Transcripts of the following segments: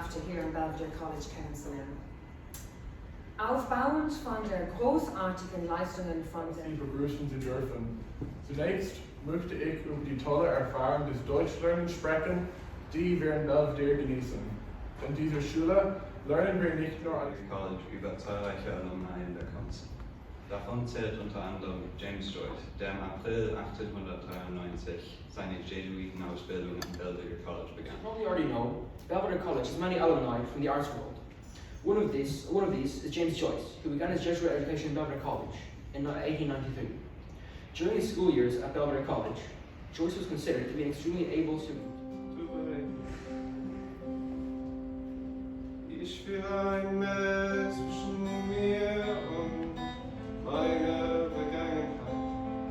Drafte hier im Belvedere College kennenzulernen. Aufbauend von der großartigen Leistungen von Sie begrüßen zu dürfen. Zunächst möchte ich über die tolle Erfahrung des Deutschlernens sprechen, die wir in Belvedere genießen. In dieser Schule lernen wir nicht nur an College über zahlreiche Alumni in der Kunst. Davon zählt unter anderem James Joyce, der im April 1893 seine Jesuitenausbildung am Belvedere College begann. You probably already know, Belvedere College has many alumni from the arts world. One of these is James Joyce, who began his Jesuit education in Belvedere College in 1893. During his school years at Belvedere College, Joyce was considered to be an extremely able student. Ich will ein Mess zwischen mir und meine Vergangenheit.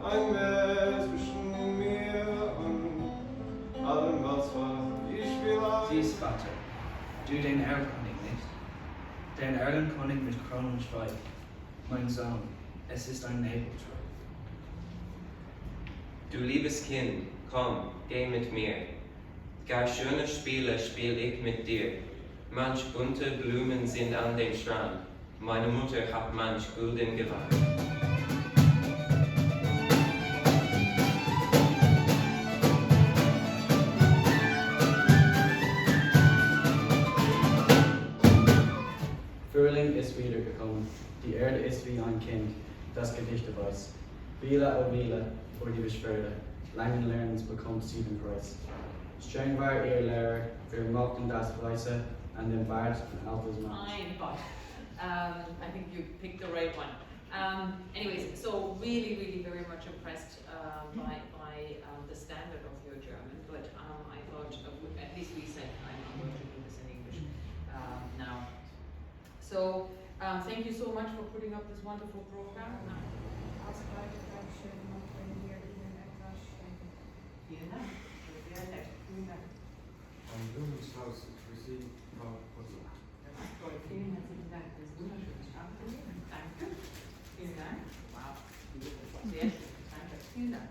Ein Mess zwischen mir und allem, was war. Ich will ein... Dies, Vater, du den Erlkönig nicht. Den Erlenkönig mit Kronenschweig. Mein Sohn, es ist ein Nebelschweig. Du liebes Kind, komm, geh mit mir. Gar schöne Spiele spiel ich mit dir. Manch bunte Blumen sind an dem Strand. Meine Mutter hat manch Gulden gewandt. Frühling ist wiedergekommen, die Erde ist wie ein Kind, das Gedichte weiß. Wähle, oh Wähle, vor die Beschwerde, langen Lernens bekommt sie den Preis. Streng war ihr Lehrer, wir mochten das Weiße an dem Bart und altes Maß. Fine, but I think you picked the right one. Anyways, so really very much impressed by the standard of your German, but I thought, at least we said, I'm going to do this in English now. So, thank you so much for putting up this wonderful program. Vielen Dank. Sehr nett. Vielen Dank. Ein Blumenstrauß für Sie, Frau Potzel. Das ist toll. Vielen herzlichen Dank. Das ist wunderschön. Danke. Vielen Dank. Wow. Sehr schön. Danke. Vielen Dank.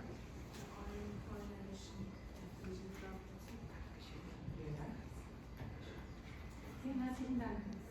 Vielen Dank. Vielen herzlichen Dank.